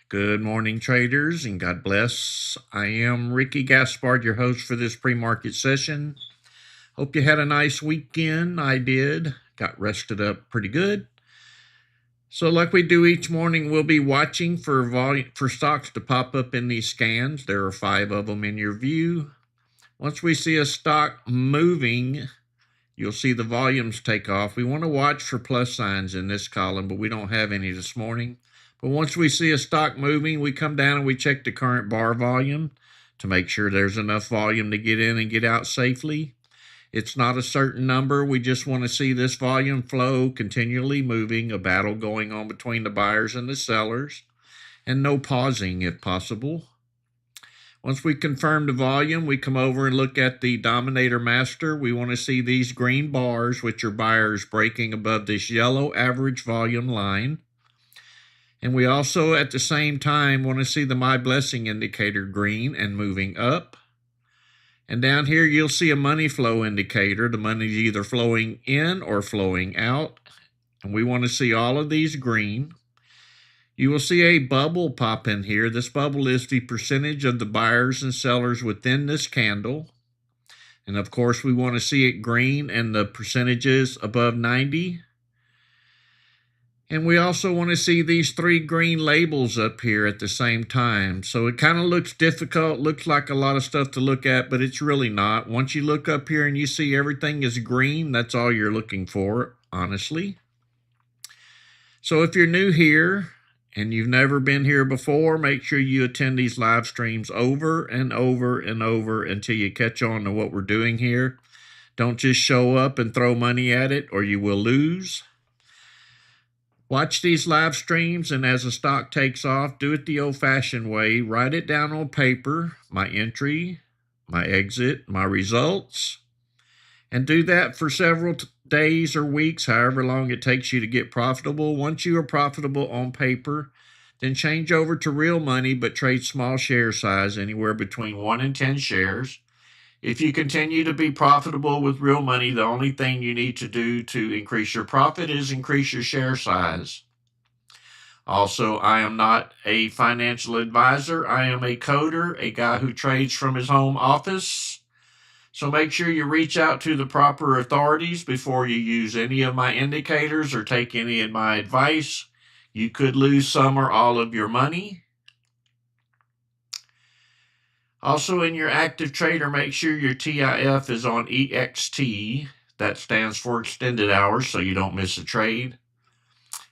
Good morning, traders, and God bless. I am Ricky Gaspard, your host for this pre-market session. Hope you had a nice weekend. I did. Got rested up pretty good. So, like we do each morning, we'll be watching for stocks to pop up in these scans. There are 5 of them in your view. Once we see a stock moving, you'll see the volumes take off. We want to watch for plus signs in this column, but we don't have any this morning. But once we see a stock moving, we come down and we check the current bar volume to make sure there's enough volume to get in and get out safely. It's not a certain number. We just want to see this volume flow continually moving, a battle going on between the buyers and the sellers, and no pausing if possible. Once we confirm the volume, we come over and look at the dominator master. We want to see these green bars, which are buyers breaking above this yellow average volume line. And we also, at the same time, want to see the My Blessing indicator green and moving up. And down here, you'll see a money flow indicator. The money is either flowing in or flowing out. And we want to see all of these green. You will see a bubble pop in here. This bubble is the percentage of the buyers and sellers within this candle. And of course, we want to see it green and the percentages above 90. And we also want to see these 3 green labels up here at the same time. So it kind of looks difficult, looks like a lot of stuff to look at, but it's really not. Once you look up here and you see everything is green, that's all you're looking for, honestly. So if you're new here, and you've never been here before, make sure you attend these live streams over and over and over until you catch on to what we're doing here. Don't just show up and throw money at it or you will lose. Watch these live streams, and as a stock takes off, do it the old-fashioned way. Write it down on paper, my entry, my exit, my results, and do that for several days or weeks, however long it takes you to get profitable. Once you are profitable on paper, then change over to real money, but trade small share size, anywhere between 1 and 10 shares. If you continue to be profitable with real money, the only thing you need to do to increase your profit is increase your share size. Also, I am not a financial advisor. I am a coder, a guy who trades from his home office. So make sure you reach out to the proper authorities before you use any of my indicators or take any of my advice. You could lose some or all of your money. Also, in your active trader, make sure your TIF is on EXT. That stands for extended hours, so you don't miss a trade.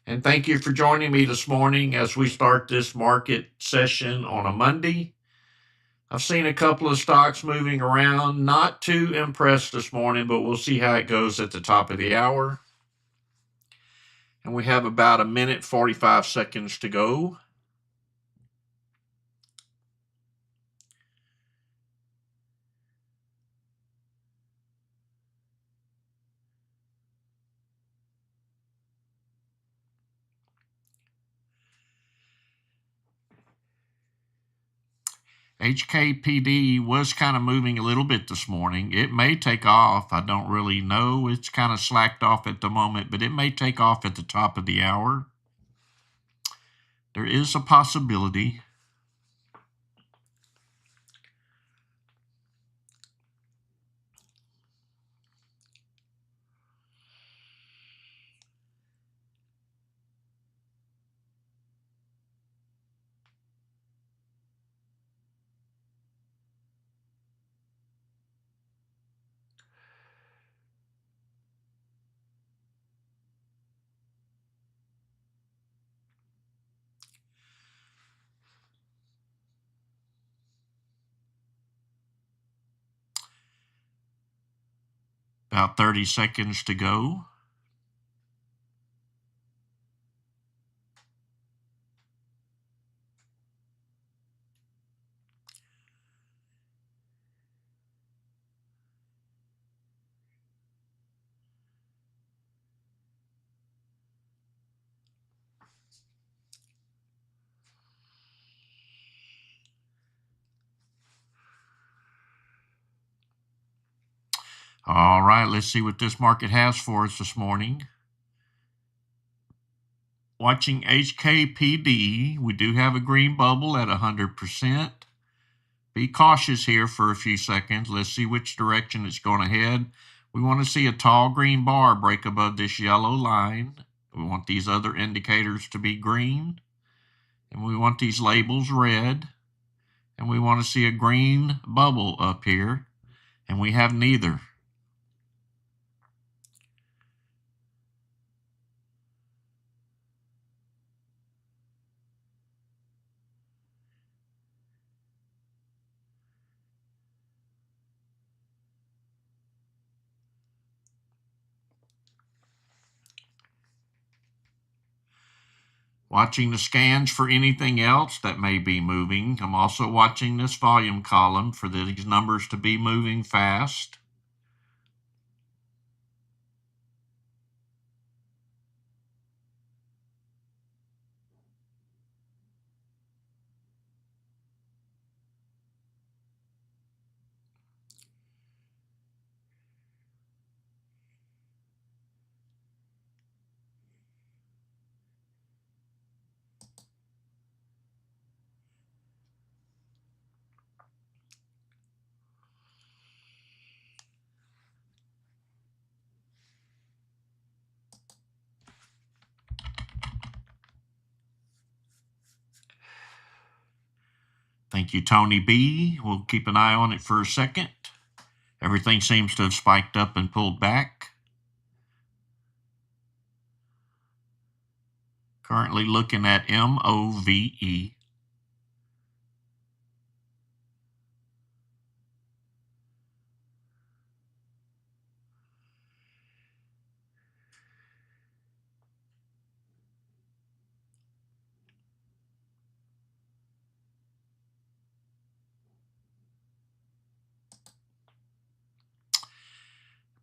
And thank you for joining me this morning as we start this market session on a Monday. I've seen a couple of stocks moving around. Not too impressed this morning, but we'll see how it goes at the top of the hour. And we have about 1 minute, 45 seconds to go. HKPD was kind of moving a little bit this morning. It may take off. I don't really know. It's kind of slacked off at the moment, but it may take off at the top of the hour. There is a possibility. About 30 seconds to go. All right, let's see what this market has for us this morning. Watching HKPD, we do have a green bubble at 100%. Be cautious here for a few seconds. Let's see which direction it's going to head. We want to see a tall green bar break above this yellow line. We want these other indicators to be green. And we want these labels red. And we want to see a green bubble up here. And we have neither. Watching the scans for anything else that may be moving. I'm also watching this volume column for these numbers to be moving fast. Thank you, Tony B. We'll keep an eye on it for a second. Everything seems to have spiked up and pulled back. Currently looking at MOVE.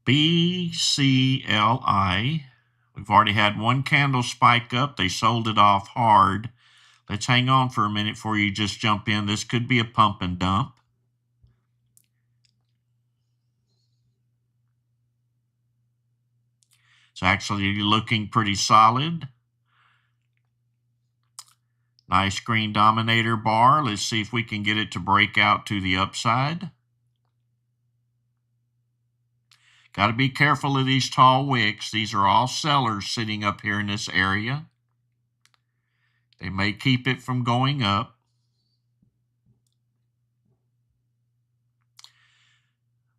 BCLI. We've already had one candle spike up. They sold it off hard. Let's hang on for a minute before you just jump in. This could be a pump and dump. It's actually looking pretty solid. Nice green dominator bar. Let's see if we can get it to break out to the upside. Got to be careful of these tall wicks. These are all sellers sitting up here in this area. They may keep it from going up.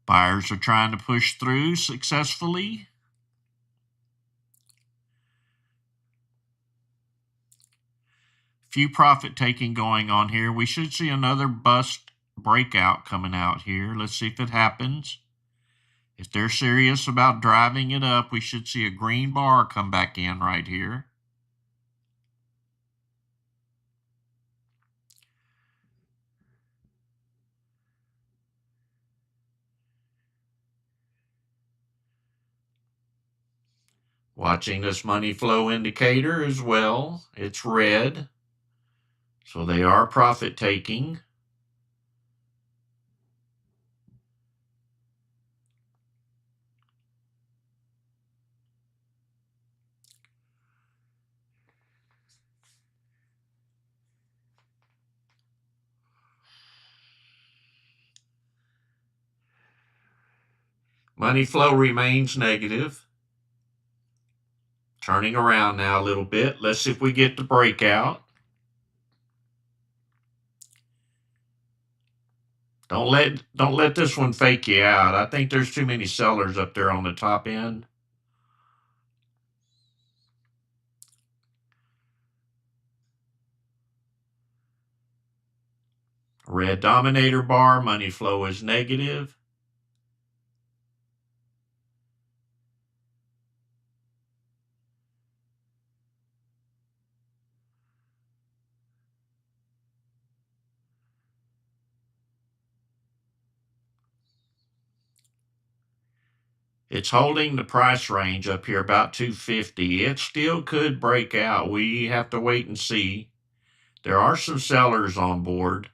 Buyers are trying to push through successfully. Few profit taking going on here. We should see another bust breakout coming out here. Let's see if it happens. If they're serious about driving it up, we should see a green bar come back in right here. Watching this money flow indicator as well. It's red. So they are profit taking. Money flow remains negative. Turning around now a little bit. Let's see if we get the breakout. Don't let this one fake you out. I think there's too many sellers up there on the top end. Red dominator bar, money flow is negative. It's holding the price range up here about 250. It still could break out. We have to wait and see. There are some sellers on board.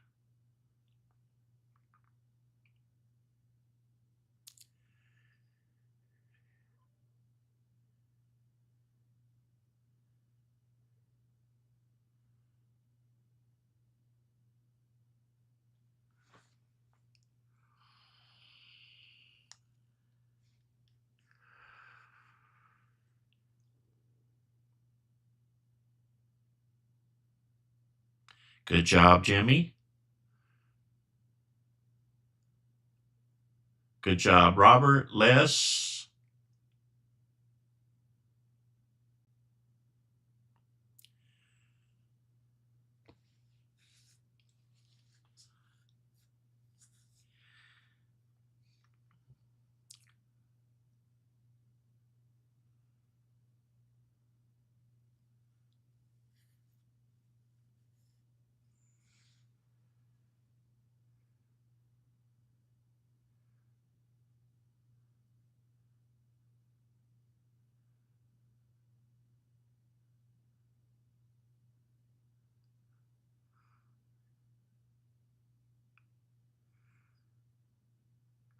Good job, Jimmy. Good job, Robert. Les.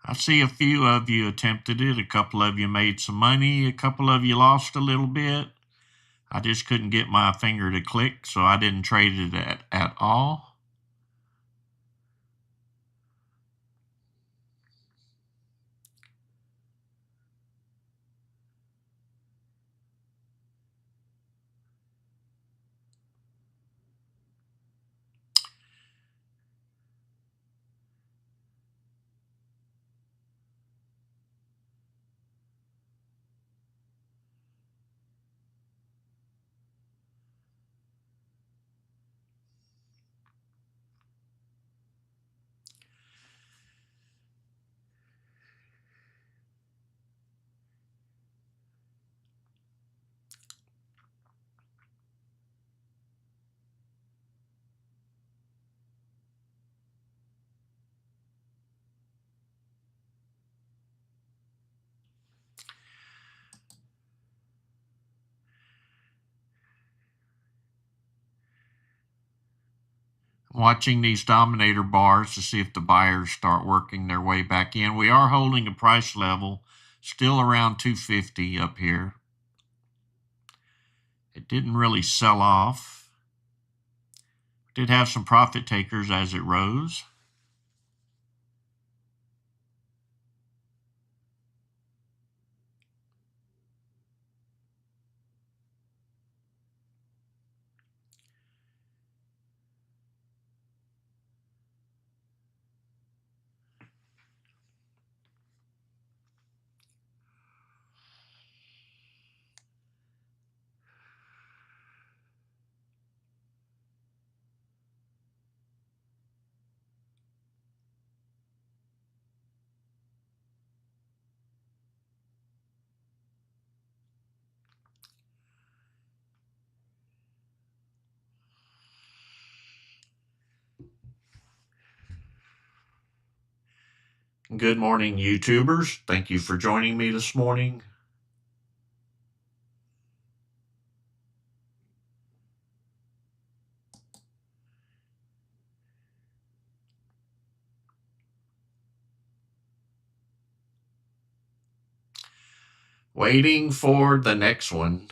I see a few of you attempted it. A couple of you made some money. A couple of you lost a little bit. I just couldn't get my finger to click, so I didn't trade it at all. Watching these dominator bars to see if the buyers start working their way back in. We are holding a price level still around 250 up here. It didn't really sell off. Did have some profit takers as it rose. Good morning, YouTubers. Thank you for joining me this morning. Waiting for the next one.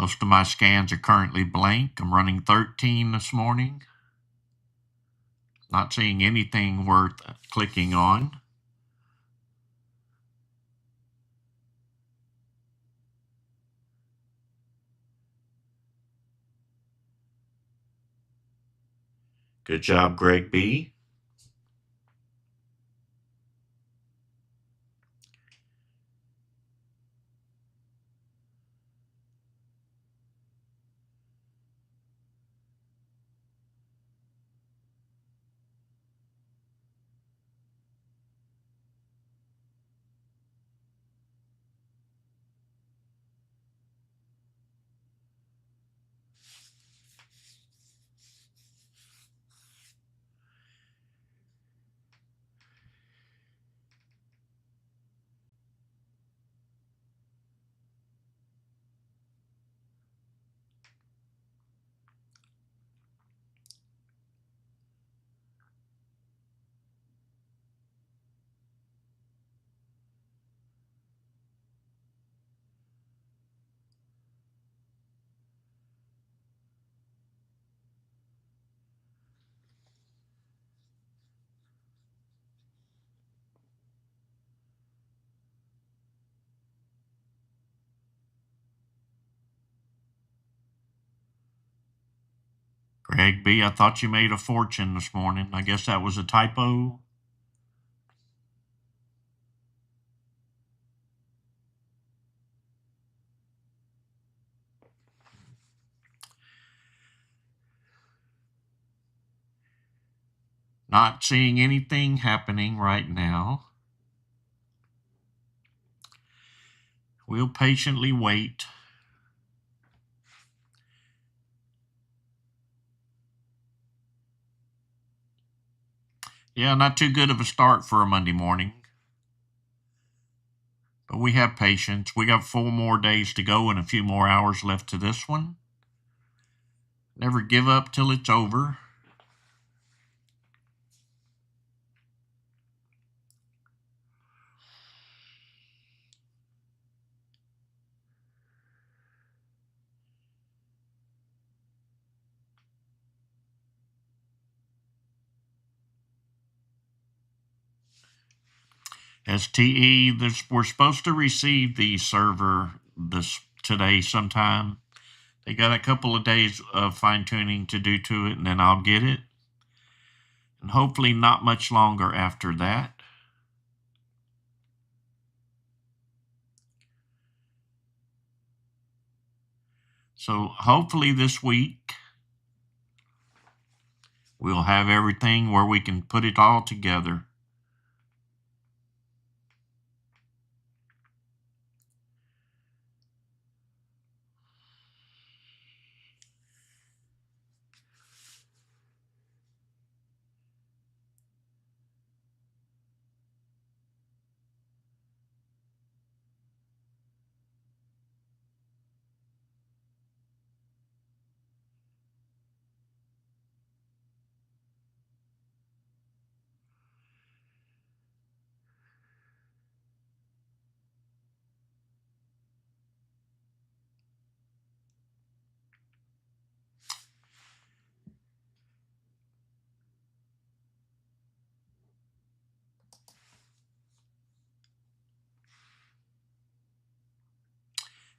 Most of my scans are currently blank. I'm running 13 this morning. Not seeing anything worth clicking on. Good job, Greg B. Greg B., I thought you made a fortune this morning. I guess that was a typo. Not seeing anything happening right now. We'll patiently wait. Yeah, not too good of a start for a Monday morning. But we have patience. We got 4 more days to go and a few more hours left to this one. Never give up till it's over. STE, we're supposed to receive the server today sometime. They got a couple of days of fine-tuning to do to it, and then I'll get it. And hopefully not much longer after that. So hopefully this week we'll have everything where we can put it all together.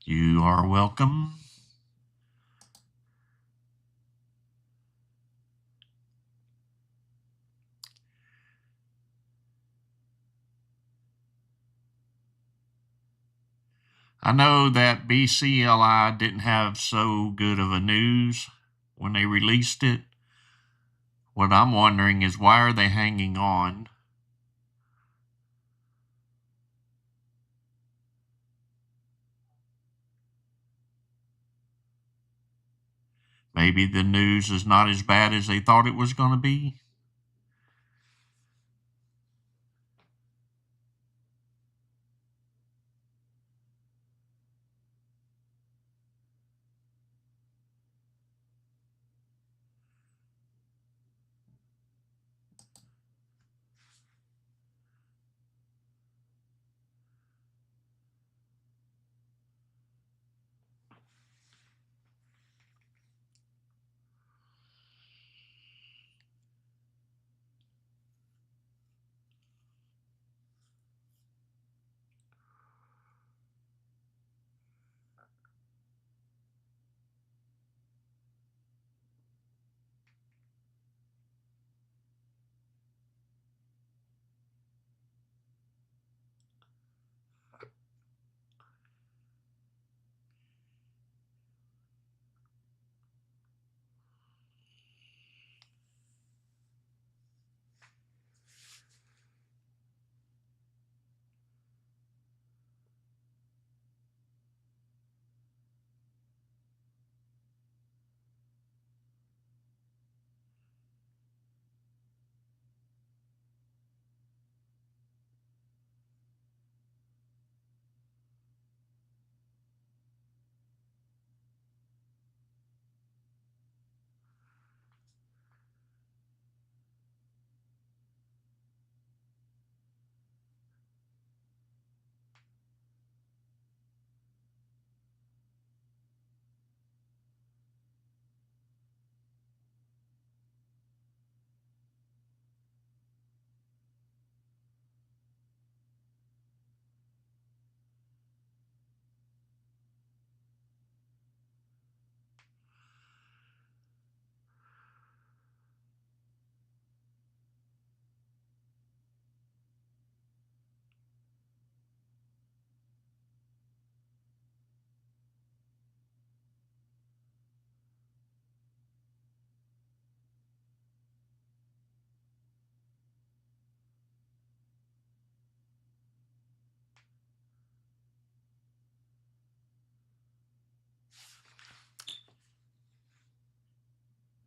You are welcome. I know that BCLI didn't have so good of a news when they released it. What I'm wondering is, why are they hanging on? Maybe the news is not as bad as they thought it was going to be.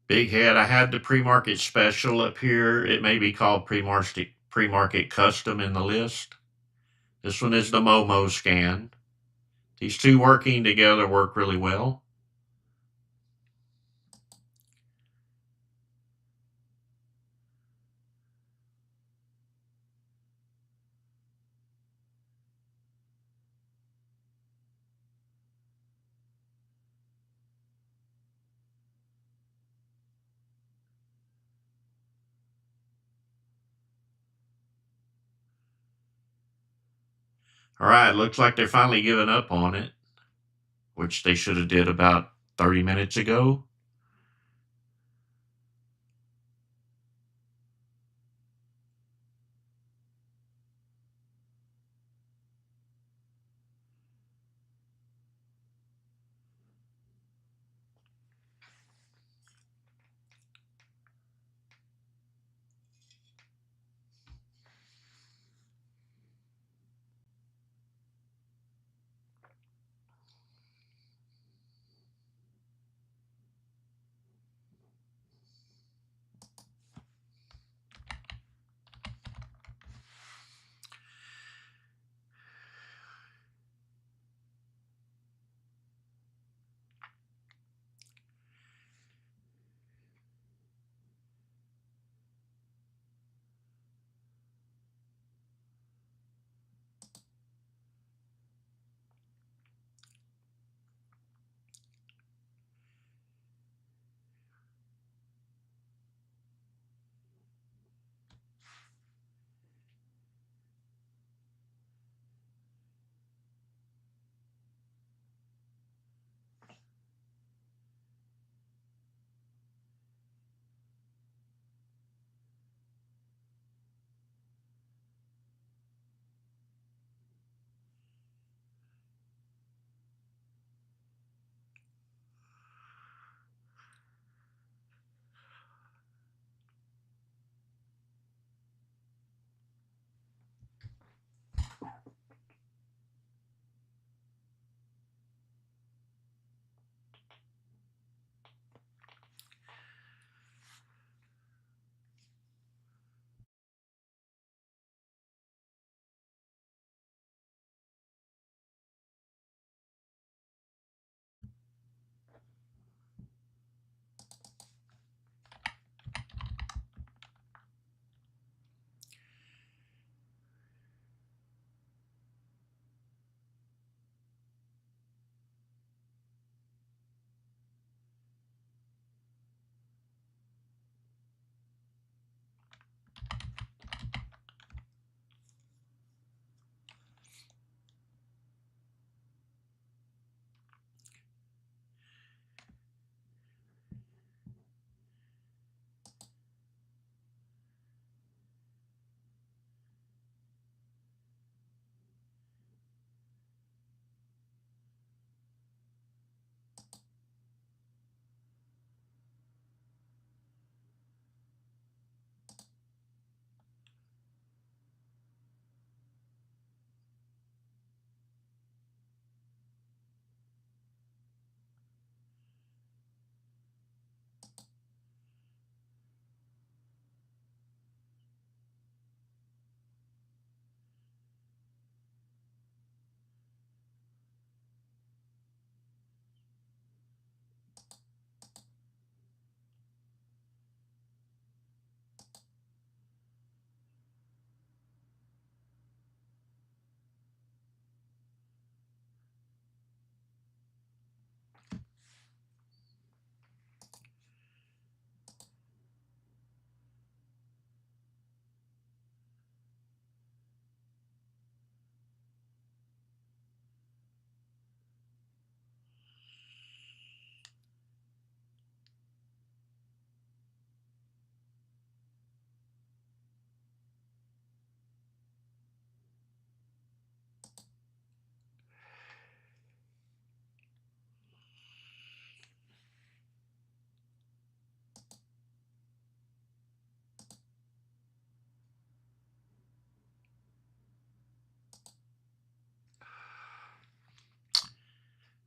Big head. I had the pre-market special up here. It may be called pre-market custom in the list. This one is the Momo scan. These two working together work really well. All right, looks like they're finally giving up on it, which they should have did about 30 minutes ago.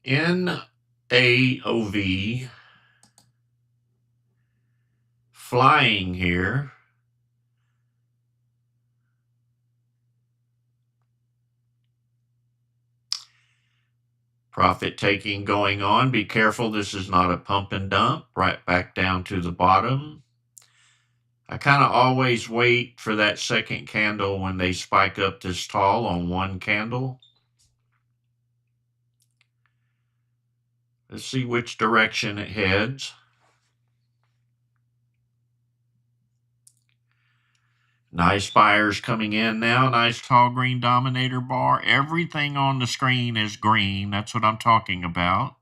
NAOV flying here. Profit taking going on. Be careful, this is not a pump and dump. Right back down to the bottom. I kind of always wait for that second candle when they spike up this tall on one candle. Let's see which direction it heads. Nice buyers coming in now. Nice tall green dominator bar. Everything on the screen is green. That's what I'm talking about.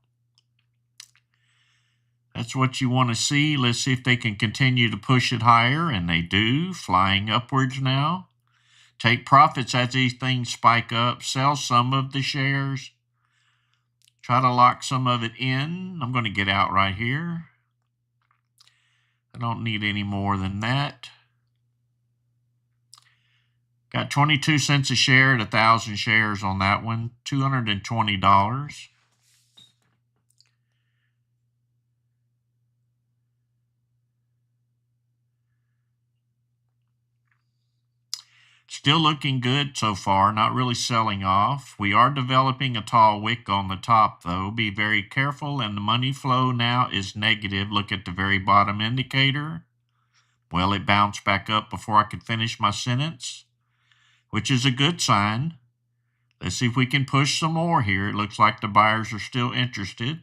That's what you want to see. Let's see if they can continue to push it higher, and they do. Flying upwards now. Take profits as these things spike up. Sell some of the shares. Try to lock some of it in. I'm going to get out right here. I don't need any more than that. Got 22 cents a share at 1,000 shares on that one, $220. Still looking good so far, not really selling off. We are developing a tall wick on the top though. Be very careful, and the money flow now is negative. Look at the very bottom indicator. Well, it bounced back up before I could finish my sentence, which is a good sign. Let's see if we can push some more here. It looks like the buyers are still interested.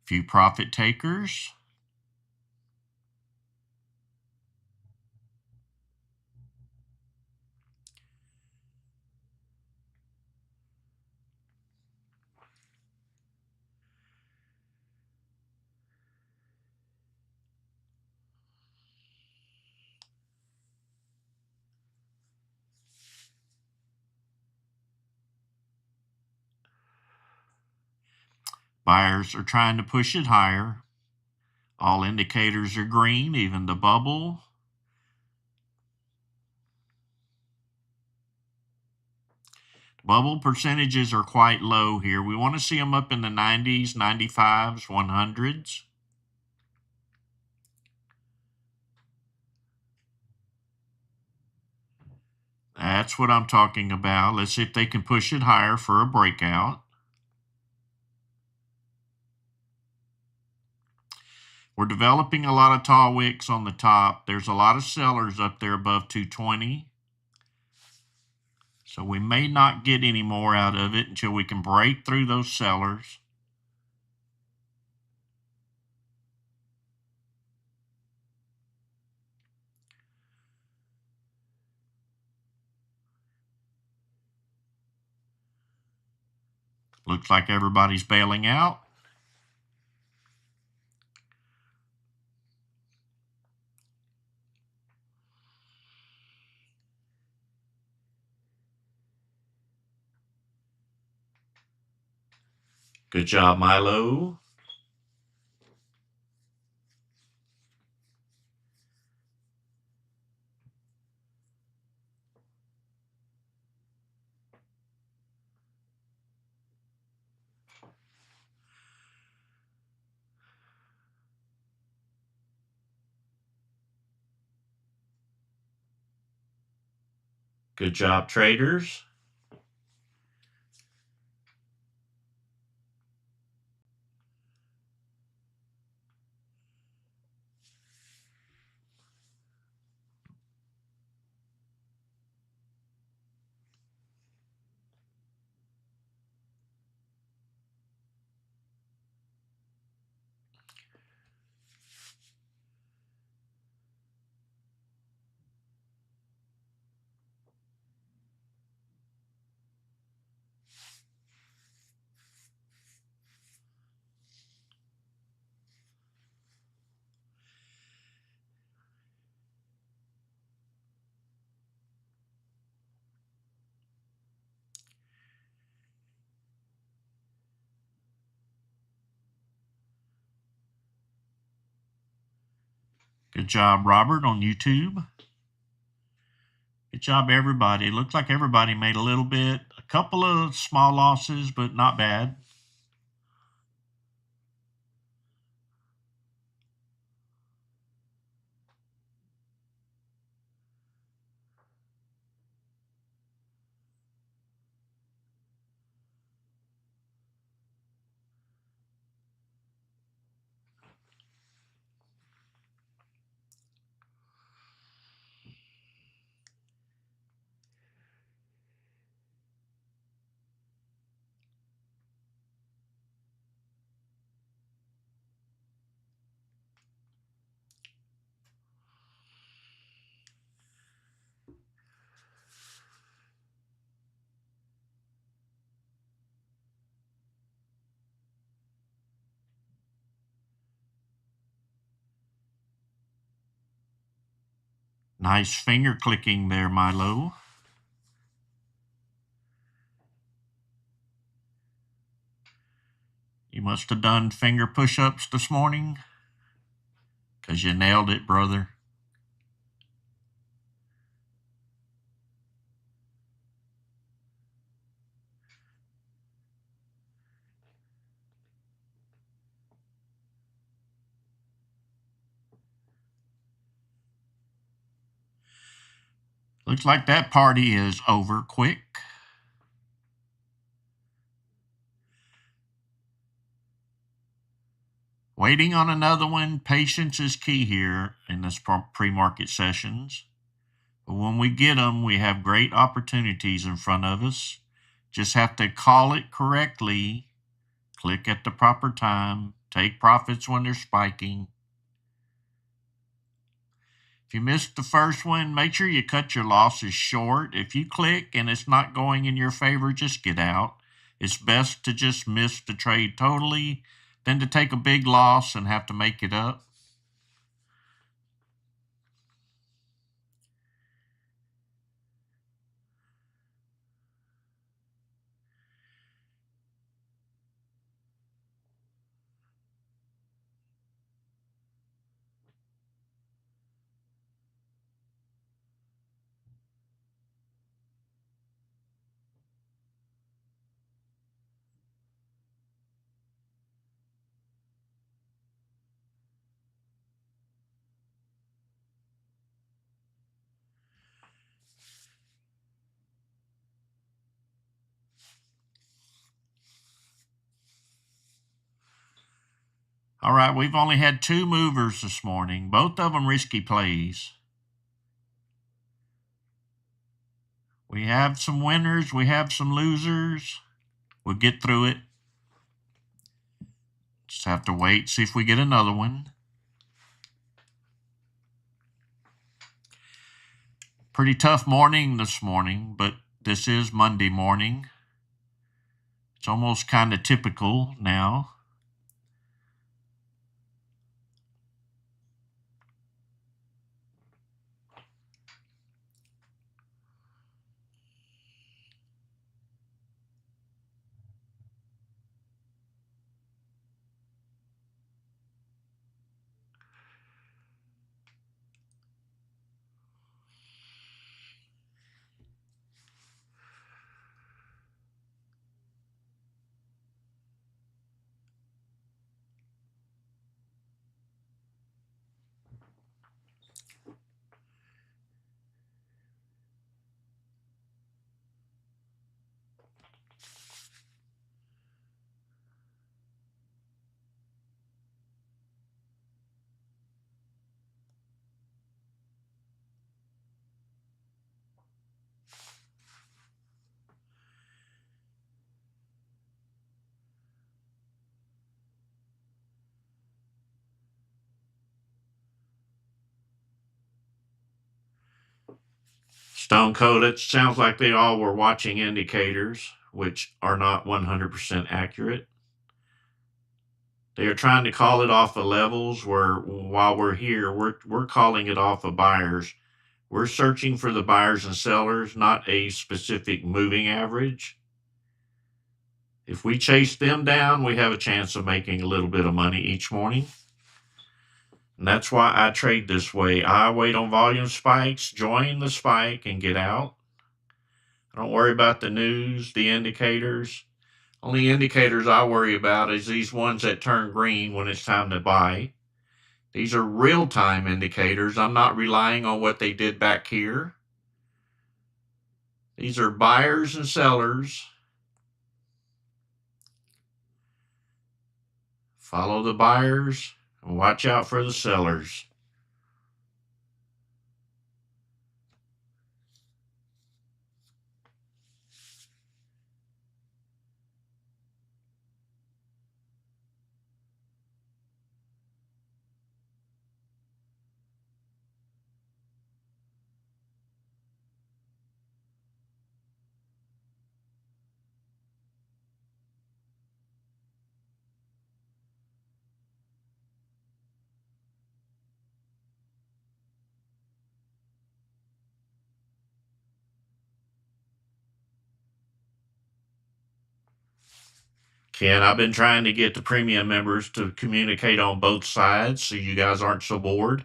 Few profit takers. Buyers are trying to push it higher. All indicators are green, even the bubble. Bubble percentages are quite low here. We want to see them up in the 90s, 95s, 100s. That's what I'm talking about. Let's see if they can push it higher for a breakout. We're developing a lot of tall wicks on the top. There's a lot of sellers up there above 220. So we may not get any more out of it until we can break through those sellers. Looks like everybody's bailing out. Good job, Milo. Good job, traders. Good job, Robert, on YouTube. Good job, everybody. It looks like everybody made a little bit. A couple of small losses, but not bad. Nice finger clicking there, Milo. You must have done finger push-ups this morning, 'cause you nailed it, brother. Looks like that party is over quick. Waiting on another one. Patience is key here in this pre-market sessions. But when we get them, we have great opportunities in front of us. Just have to call it correctly, click at the proper time, take profits when they're spiking. If you missed the first one, make sure you cut your losses short. If you click and it's not going in your favor, just get out. It's best to just miss the trade totally than to take a big loss and have to make it up. All right, we've only had 2 movers this morning, both of them risky plays. We have some winners, we have some losers. We'll get through it. Just have to wait, see if we get another one. Pretty tough morning this morning, but this is Monday morning. It's almost kind of typical now. Stone Cold, it sounds like they all were watching indicators, which are not 100% accurate. They are trying to call it off of levels where while we're here, we're calling it off of buyers. We're searching for the buyers and sellers, not a specific moving average. If we chase them down, we have a chance of making a little bit of money each morning. And that's why I trade this way. I wait on volume spikes, join the spike, and get out. I don't worry about the news, the indicators. Only indicators I worry about is these ones that turn green when it's time to buy. These are real-time indicators. I'm not relying on what they did back here. These are buyers and sellers. Follow the buyers and watch out for the sellers. Ken, I've been trying to get the premium members to communicate on both sides so you guys aren't so bored.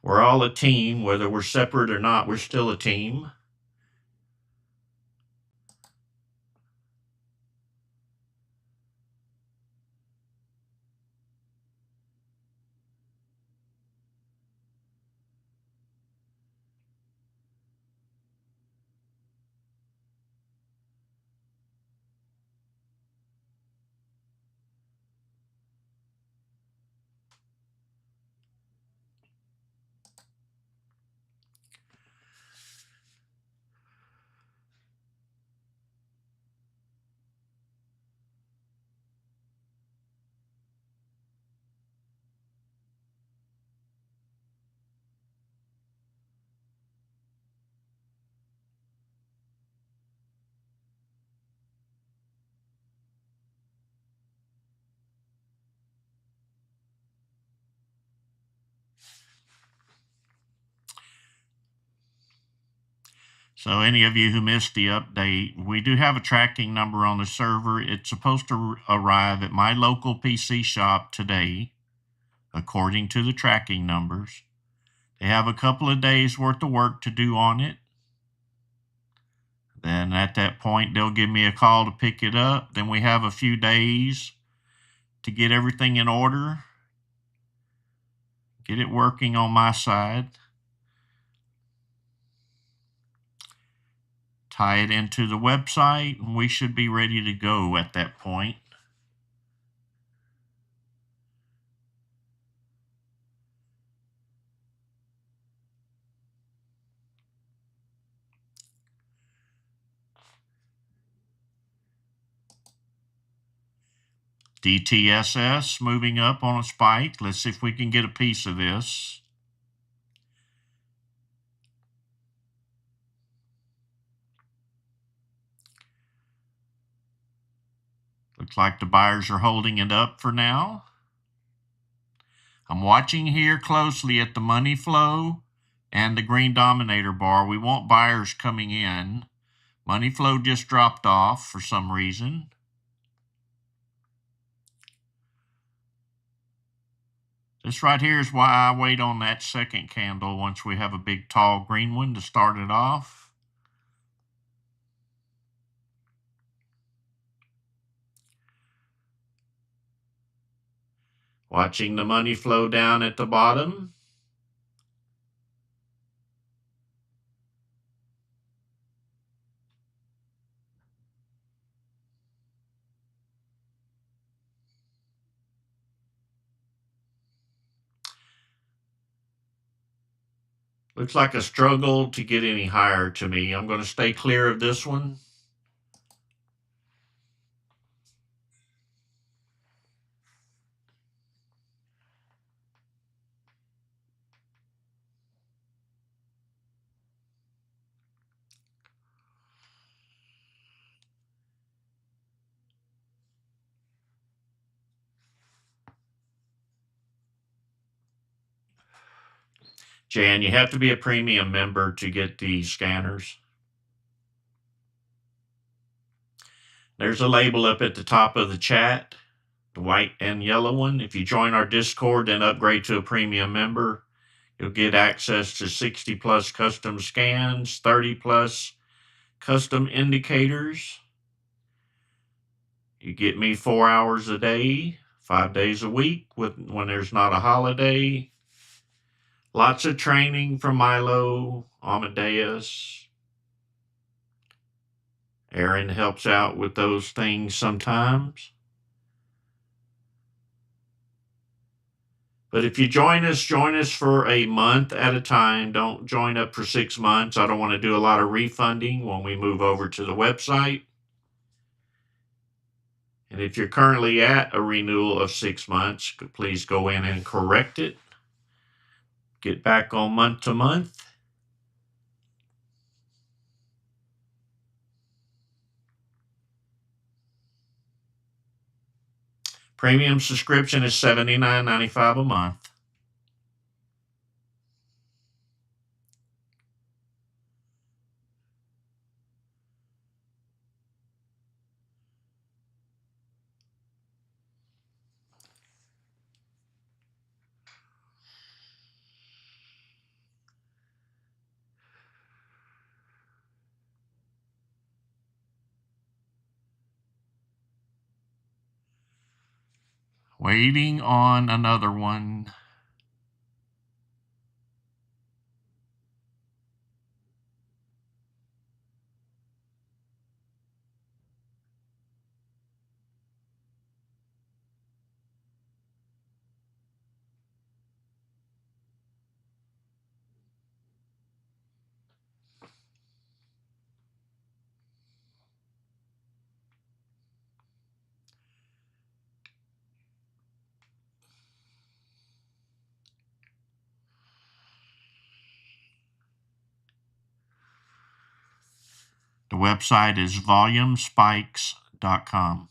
We're all a team, whether we're separate or not, we're still a team. So any of you who missed the update, we do have a tracking number on the server. It's supposed to arrive at my local PC shop today, according to the tracking numbers. They have a couple of days worth of work to do on it. Then at that point, they'll give me a call to pick it up. Then we have a few days to get everything in order, get it working on my side. Tie it into the website, and we should be ready to go at that point. DTSS moving up on a spike. Let's see if we can get a piece of this. Looks like the buyers are holding it up for now. I'm watching here closely at the money flow and the green dominator bar. We want buyers coming in. Money flow just dropped off for some reason. This right here is why I wait on that second candle once we have a big tall green one to start it off. Watching the money flow down at the bottom. Looks like a struggle to get any higher to me. I'm going to stay clear of this one. Jan, you have to be a premium member to get these scanners. There's a label up at the top of the chat, the white and yellow one. If you join our Discord and upgrade to a premium member, you'll get access to 60 plus custom scans, 30 plus custom indicators. You get me 4 hours a day, 5 days a week when there's not a holiday. Lots of training from Milo, Amadeus. Aaron helps out with those things sometimes. But if you join us for a month at a time. Don't join up for 6 months. I don't want to do a lot of refunding when we move over to the website. And if you're currently at a renewal of 6 months, please go in and correct it. Get back on month to month. Premium subscription is $79.95 a month. Waiting on another one. The website is volumespikes.com.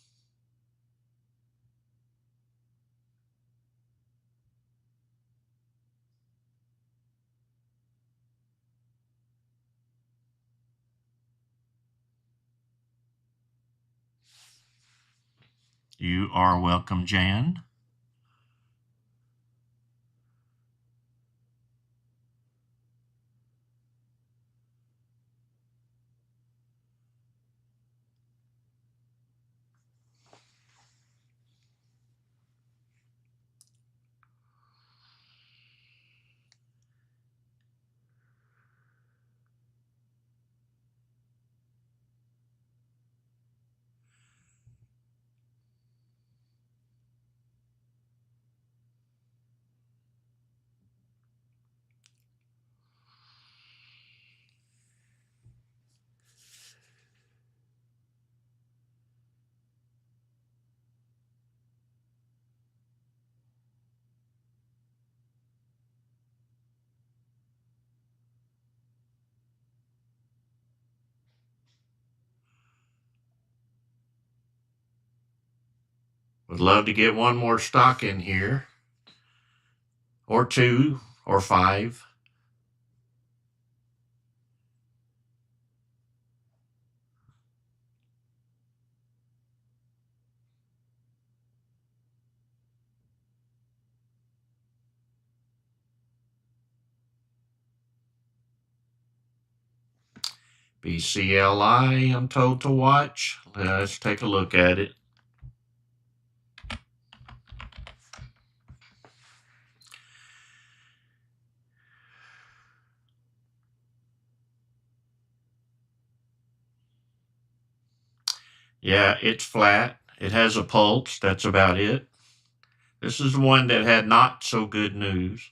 You are welcome, Jan. Would love to get one more stock in here, or two, or five. BCLI, I'm told to watch. Let's take a look at it. Yeah, it's flat. It has a pulse. That's about it. This is one that had not so good news.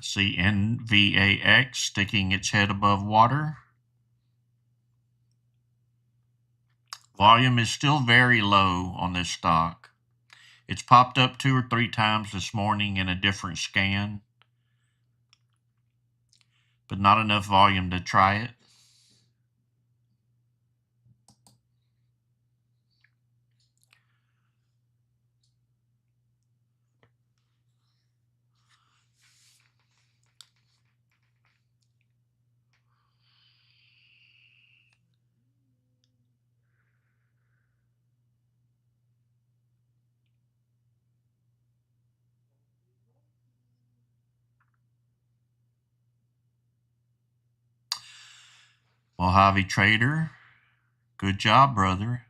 See NVAX sticking its head above water. Volume is still very low on this stock. It's popped up 2 or 3 times this morning in a different scan, but not enough volume to try it. Mojave Trader, good job, brother.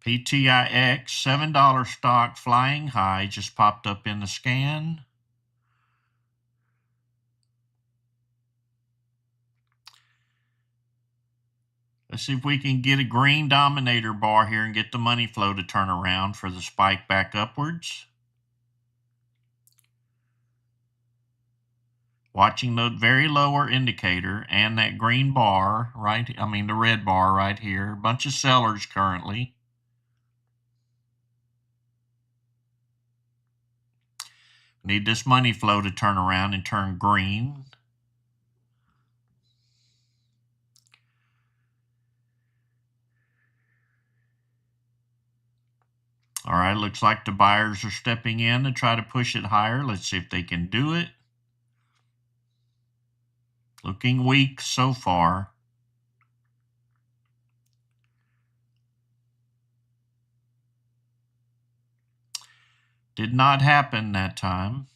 PTIX, $7 stock flying high, just popped up in the scan. Let's see if we can get a green dominator bar here and get the money flow to turn around for the spike back upwards. Watching the very lower indicator and that green bar, the red bar right here. Bunch of sellers currently. Need this money flow to turn around and turn green. All right, looks like the buyers are stepping in to try to push it higher. Let's see if they can do it. Looking weak so far. Did not happen that time.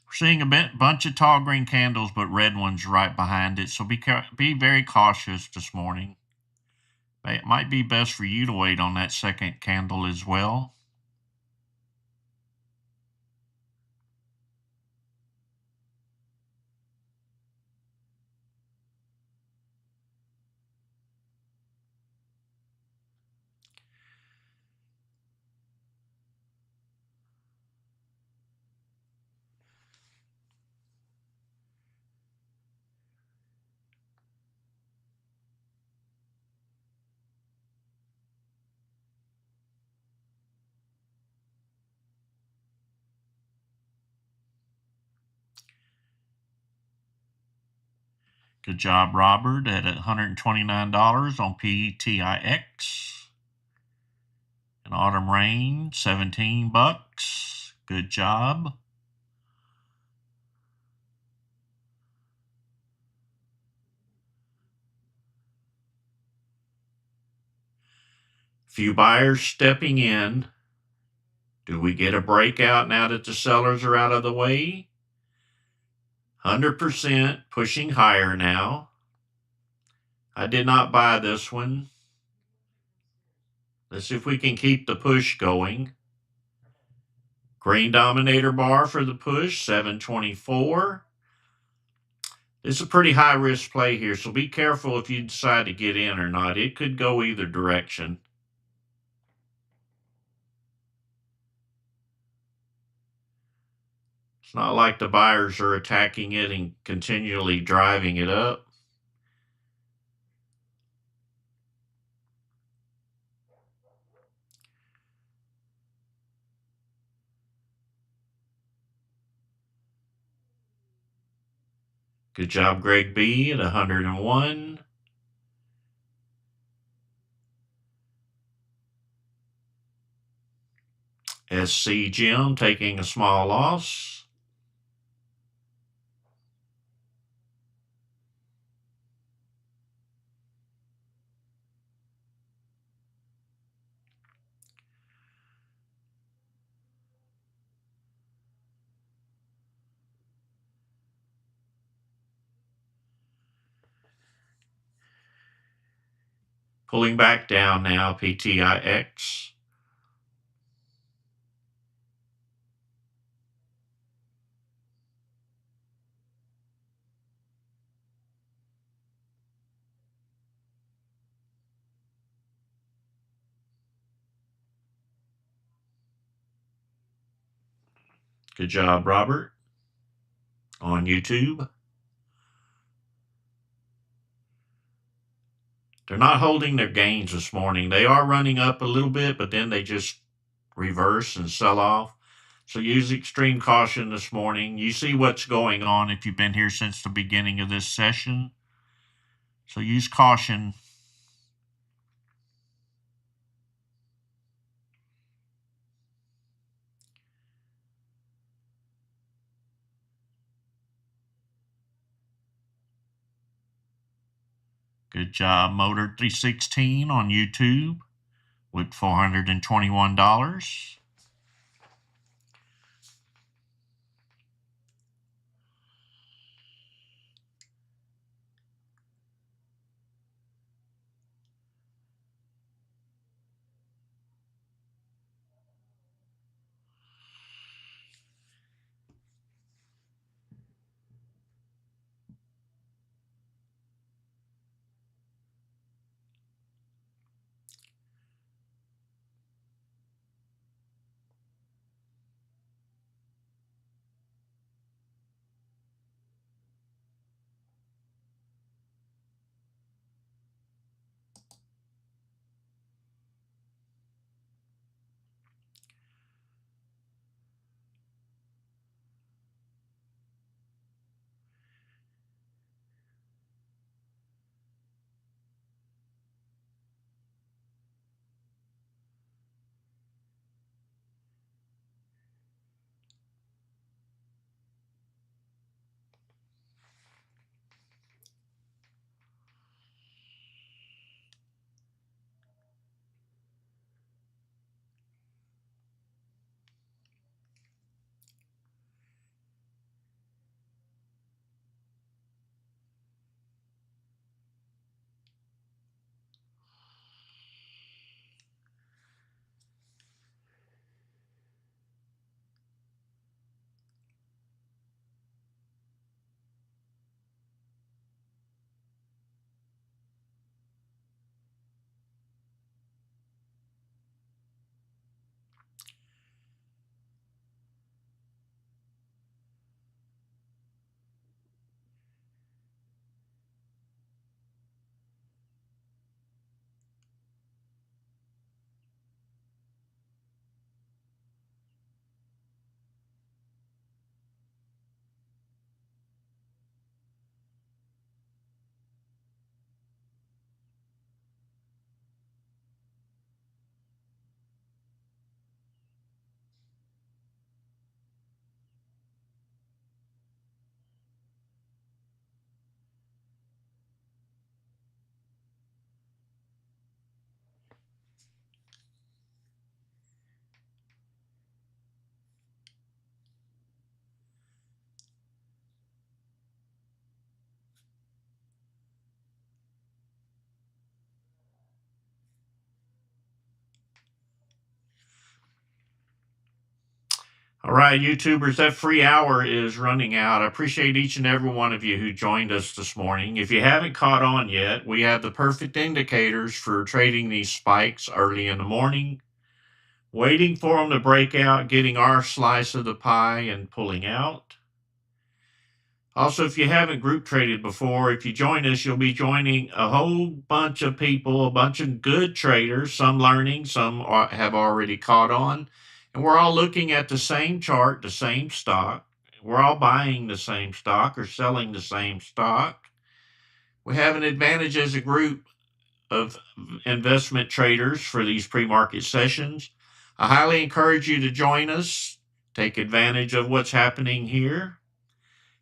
We're seeing a bunch of tall green candles, but red ones right behind it. So be very cautious this morning. It might be best for you to wait on that second candle as well. Good job, Robert, at $129 on PTIX. And Autumn Rain, $17. Good job. Few buyers stepping in. Do we get a breakout now that the sellers are out of the way? 100% pushing higher now. I did not buy this one. Let's see if we can keep the push going. Green dominator bar for the push, 724. This is a pretty high risk play here, so be careful if you decide to get in or not. It could go either direction. It's not like the buyers are attacking it and continually driving it up. Good job, Greg B. at 101. SC Jim taking a small loss. Pulling back down now, PTIX. Good job, Robert, on YouTube. They're not holding their gains this morning. They are running up a little bit, but then they just reverse and sell off. So use extreme caution this morning. You see what's going on if you've been here since the beginning of this session. So use caution. Good job, Motor 316 on YouTube with $421. All right, YouTubers, that free hour is running out. I appreciate each and every one of you who joined us this morning. If you haven't caught on yet, we have the perfect indicators for trading these spikes early in the morning, waiting for them to break out, getting our slice of the pie, and pulling out. Also, if you haven't group traded before, if you join us, you'll be joining a whole bunch of people, a bunch of good traders, some learning, some have already caught on. And we're all looking at the same chart, the same stock. We're all buying the same stock or selling the same stock. We have an advantage as a group of investment traders for these pre-market sessions. I highly encourage you to join us, take advantage of what's happening here.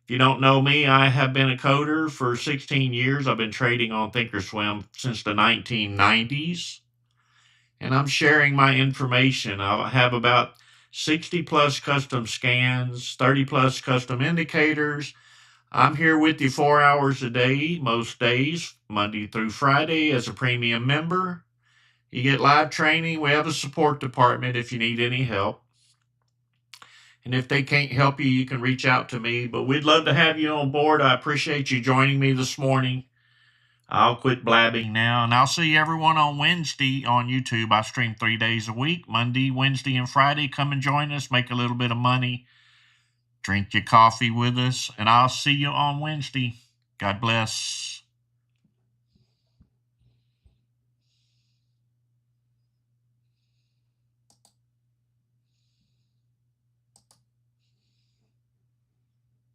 If you don't know me, I have been a coder for 16 years. I've been trading on Thinkorswim since the 1990s, and I'm sharing my information. I have about 60 plus custom scans, 30 plus custom indicators. I'm here with you 4 hours a day, most days, Monday through Friday, as a premium member. You get live training. We have a support department if you need any help. And if they can't help you, you can reach out to me. But we'd love to have you on board. I appreciate you joining me this morning. I'll quit blabbing now, and I'll see everyone on Wednesday on YouTube. I stream 3 days a week, Monday, Wednesday, and Friday. Come and join us, make a little bit of money, drink your coffee with us, and I'll see you on Wednesday. God bless.